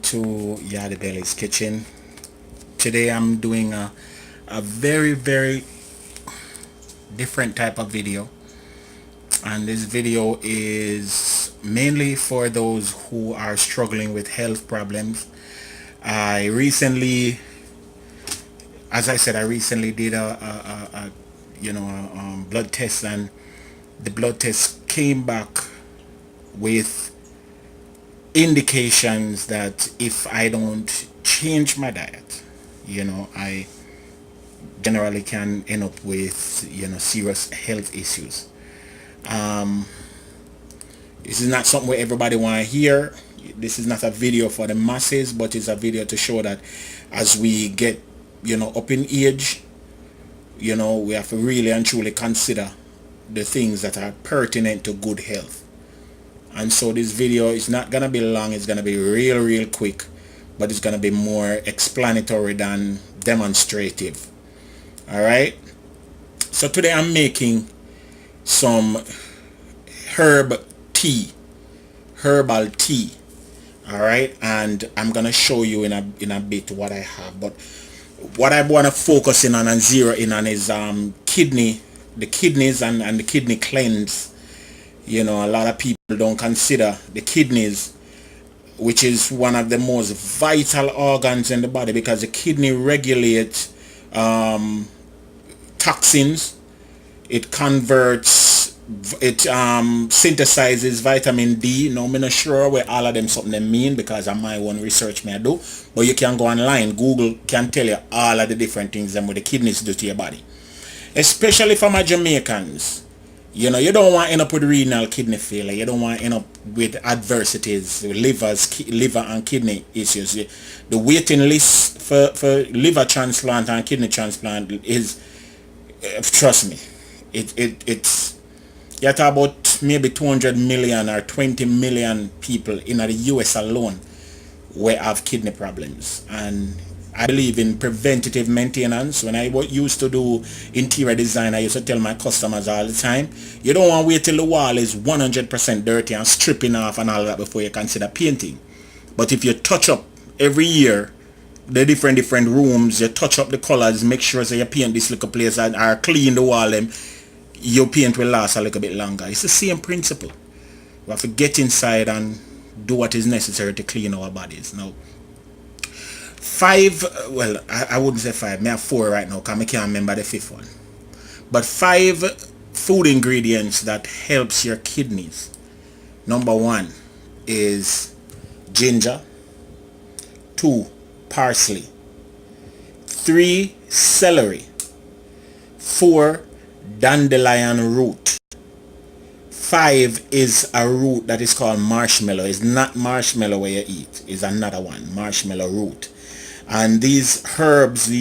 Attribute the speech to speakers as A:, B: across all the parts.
A: to Yardie's kitchen. Today I'm doing a very different type of video, and this video is mainly for those who are struggling with health problems. I recently, as I said, I recently did a blood test, and the blood test came back with indications that if I don't change my diet, I generally can end up with serious health issues. This is not something where everybody want to hear. This is not a video for the masses, but it's a video to show that as we get up in age, we have to really and truly consider the things that are pertinent to good health. And so this video is not gonna be long. It's gonna be real quick, but it's gonna be more explanatory than demonstrative. All right, so today I'm making some herbal tea. All right, and I'm gonna show you in a bit what I have, but what I want to focus in on and zero in on is the kidneys and the kidney cleanse. A lot of people don't consider the kidneys, which is one of the most vital organs in the body, because the kidney regulates toxins. It converts, it synthesizes vitamin D. Now, I'm not sure where all of them something they mean, because of my own research I do, but you can go online. Google can tell you all of the different things that the kidneys do to your body, especially for my Jamaicans. You don't want to end up with renal kidney failure. You don't want to end up with adversities, liver and kidney issues. The waiting list for liver transplant and kidney transplant is, trust me, it's you talk about maybe 200 million or 20 million people in the US alone who have kidney problems. And I believe in preventative maintenance. When I used to do interior design, I used to tell my customers all the time, you don't want to wait till the wall is 100% dirty and stripping off and all that before you consider painting. But if you touch up every year the different rooms, you touch up the colors, make sure that you paint this little place and are clean the wall, your paint will last a little bit longer. It's the same principle. We have to get inside and do what is necessary to clean our bodies. Now, I wouldn't say five, I have four right now because I can't remember the fifth one. But 5 food ingredients that helps your kidneys. Number 1 is ginger. 2, parsley. 3, celery. 4, dandelion root. 5 is a root that is called marshmallow. It's not marshmallow where you eat. It's another one, marshmallow root. And these herbs,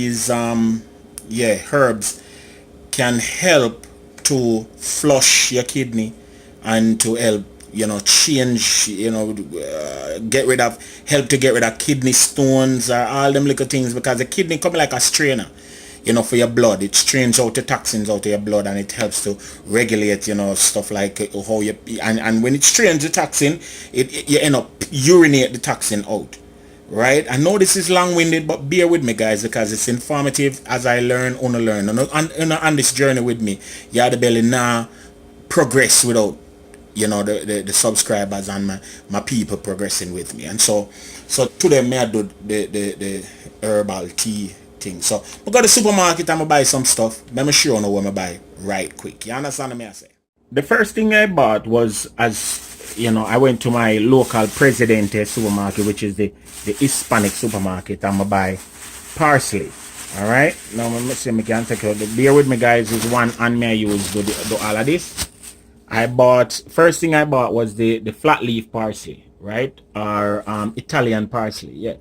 A: herbs can help to flush your kidney and to help, change, help to get rid of kidney stones or all them little things, because the kidney come like a strainer, for your blood. It strains out the toxins out of your blood, and it helps to regulate, stuff like how you, and when it strains the toxin, you end up urinate the toxin out. Right? I know this is long-winded, but bear with me, guys, because it's informative. As I learn, learn. On this journey with me, Yardie now progress without, the subscribers and my people progressing with me. And so today may I do the herbal tea thing. So I go to the supermarket and I buy some stuff. Let me show you what I buy right quick. You understand what I say? The first thing I bought was, I went to my local Presidente supermarket, which is the Hispanic supermarket, and I buy parsley. All right, now let me see, I can take it. Bear with me, guys. Is one and me I use do all of this. First thing I bought was the flat leaf parsley, right, or Italian parsley. Yeah,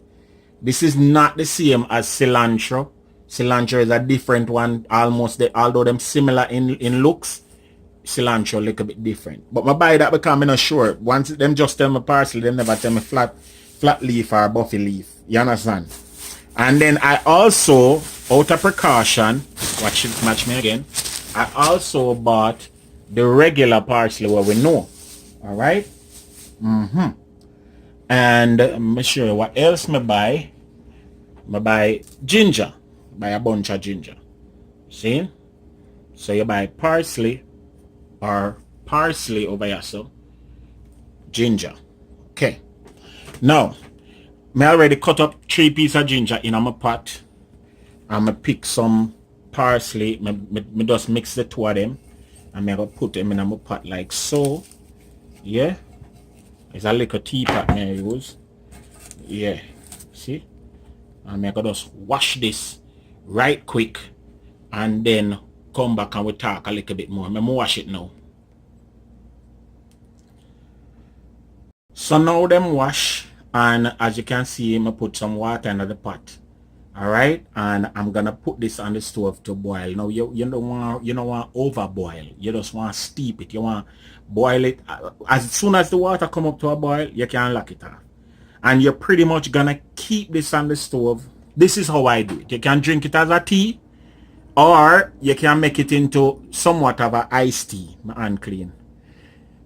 A: this is not the same as cilantro. Cilantro is a different one, although them similar in looks. Cilantro a little bit different, but I buy that because I'm not sure. Once them just tell me parsley, they never tell me flat leaf or buffy leaf. You understand? And then I also, out of precaution, watch it match me again, I also bought the regular parsley what we know. All right. And I'm show you what else me buy. I buy ginger. Buy a bunch of ginger. See? So you buy parsley or parsley over here, so ginger. Okay. Now, I already cut up 3 pieces of ginger in my pot. I'm gonna pick some parsley. Me just mix the 2 of them. And I'm gonna put them in my pot like so. Yeah. It's a little teapot I use. Yeah. See? And I'm gonna just wash this right quick. And then come back and we talk a little bit more. I'm gonna wash it now. So now them wash, and as you can see, I'm gonna put some water into the pot. Alright, and I'm gonna put this on the stove to boil. Now you don't want over boil. You just want to steep it. You want boil it. As soon as the water come up to a boil, you can lock it off. And you're pretty much gonna keep this on the stove. This is how I do it. You can drink it as a tea, or you can make it into somewhat of a iced tea. My hand clean.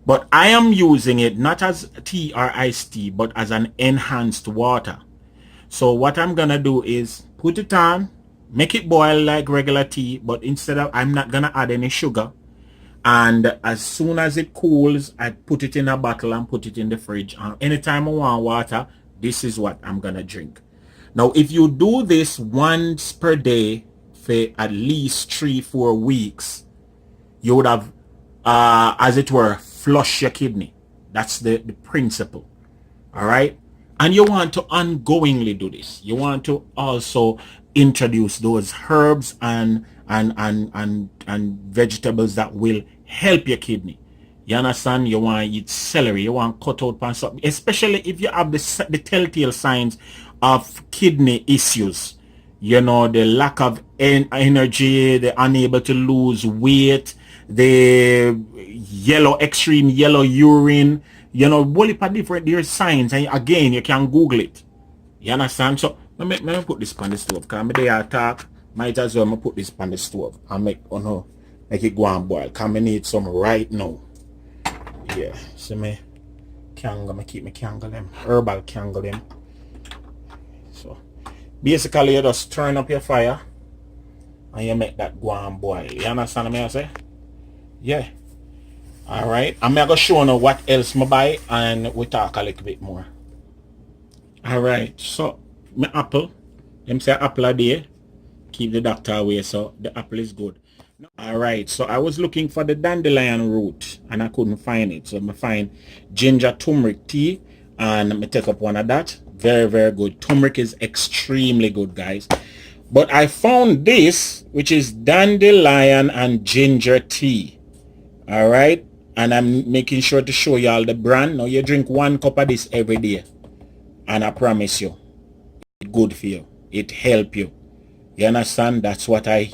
A: But I am using it not as tea or iced tea, but as an enhanced water. So what I'm gonna do is put it on, make it boil like regular tea, but instead of, I'm not gonna add any sugar. And as soon as it cools, I put it in a bottle and put it in the fridge. And anytime I want water, this is what I'm gonna drink. Now, if you do this once per day for at least 3-4 weeks, you would have, as it were, flush your kidney. That's the principle. All right. And you want to ongoingly do this. You want to also introduce those herbs and vegetables that will help your kidney. You understand? You want to eat celery. You want to cut out pan something, especially if you have the telltale signs of kidney issues. You know, the lack of energy, the unable to lose weight, the extreme yellow urine. You know, whole heap of different there's signs, and again you can Google it. You understand? So let me put this on the stove, because I'm there talk. Might as well put this on the stove and make it go and boil. Cause I need some right now. Yeah. So me keep my candle them. Herbal candle them. So basically you just turn up your fire and you make that go and boil. You understand what I say? Yeah. Alright, I'm going to show you what else I buy and we talk a little bit more. Alright, so my apple, them say apple a day, keep the doctor away, so the apple is good. Alright, so I was looking for the dandelion root and I couldn't find it. So I find ginger turmeric tea and I take up one of that. Very, very good. Turmeric is extremely good, guys. But I found this, which is dandelion and ginger tea. Alright. And I'm making sure to show y'all the brand. Now you drink 1 cup of this every day. And I promise you, it's good for you. It help you. You understand? That's what I've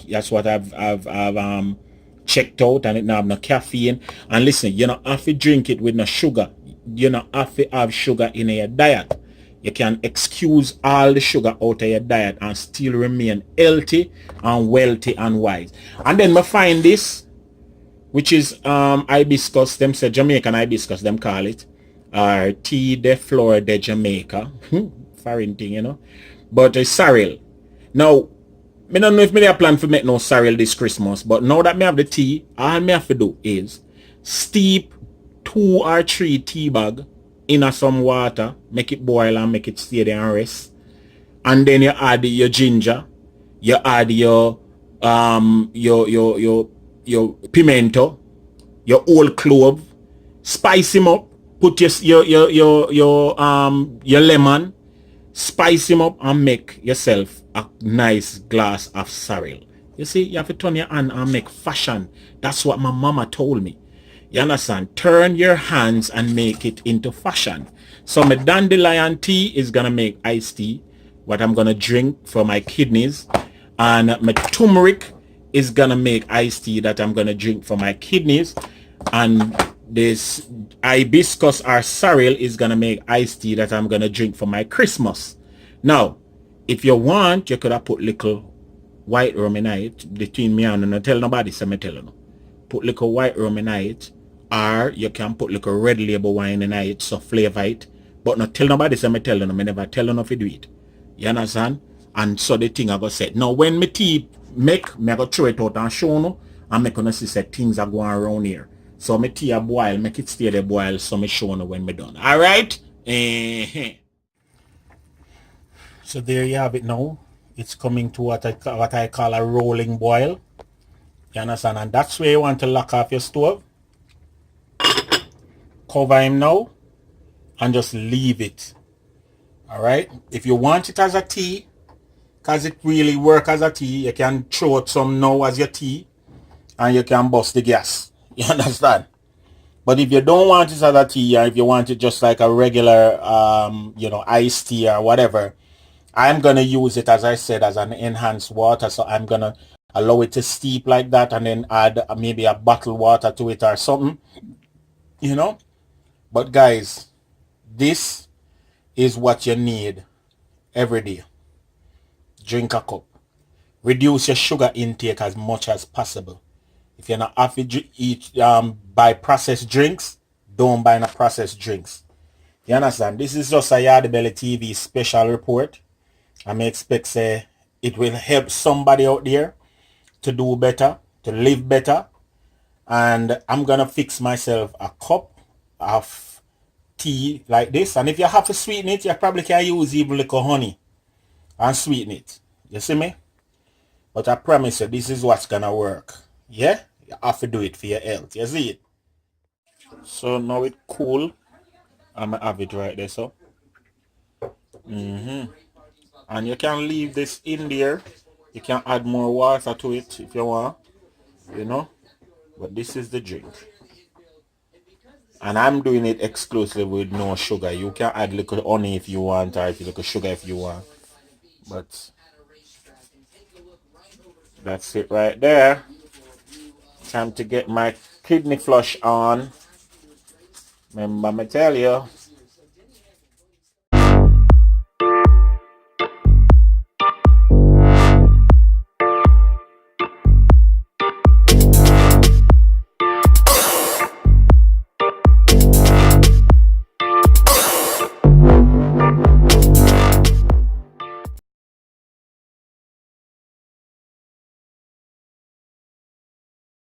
A: checked out, and it now have no caffeine. And listen, you don't have to drink it with no sugar. You don't have to have sugar in your diet. You can excuse all the sugar out of your diet and still remain healthy and wealthy and wise. And then I find this, which is hibiscus. Them say Jamaican hibiscus, them call it, or tea de flor de Jamaica. Foreign thing, you know. But it's sorrel. Now, I don't know if I plan to make no sorrel this Christmas, but now that I have the tea, all I have to do is steep 2 or 3 tea bag in some water, make it boil and make it stay there and rest. And then you add your ginger, you add your pimento, your whole clove, spice him up, put your lemon, spice him up and make yourself a nice glass of sorrel. You see, you have to turn your hand and make fashion. That's what my mama told me. You understand? Turn your hands and make it into fashion. So my dandelion tea is gonna make iced tea, what I'm gonna drink for my kidneys, and my turmeric is gonna make iced tea that I'm gonna drink for my kidneys, and this hibiscus or sorrel is gonna make iced tea that I'm gonna drink for my Christmas. Now, if you want, you could have put little white rum in it between me and not tell nobody, so me tell you. Put little white rum in it, or you can put little red label wine in it, so flavor it. But not tell nobody, so me tell them, I never tell them if you do it. You understand? And so the thing I go say. Now when me tea make, me I go throw it out and show you, and me gonna see say things are going around here. So me tea a boil, make it stay there boil, so me show you when me done. Alright? So there you have it now. It's coming to what I call a rolling boil. You understand? And that's where you want to lock off your stove. Cover him now and just leave it. Alright? If you want it as a tea, because it really works as a tea, you can throw it some now as your tea and you can bust the gas. You understand? But if you don't want it as a tea, or if you want it just like a regular iced tea or whatever, I'm going to use it, as I said, as an enhanced water. So I'm going to allow it to steep like that and then add maybe a bottled water to it or something. You know? But guys, this is what you need every day. Drink a cup. Reduce your sugar intake as much as possible. If you're not happy to buy processed drinks, don't buy no processed drinks. You understand? This is just a Yardie Belly TV special report. I may expect say it will help somebody out there to do better, to live better. And I'm gonna fix myself a cup of tea like this. And if you have to sweeten it, you probably can use even a little honey and sweeten it. You see me? But I promise you, this is what's gonna work. Yeah? You have to do it for your health. You see it? So now it cool. I'm gonna have it right there, so. And you can leave this in there. You can add more water to it if you want. You know? But this is the drink. And I'm doing it exclusively with no sugar. You can add little honey if you want, or if you little sugar if you want. But that's it right there. Time to get my kidney flush on. Remember me tell you,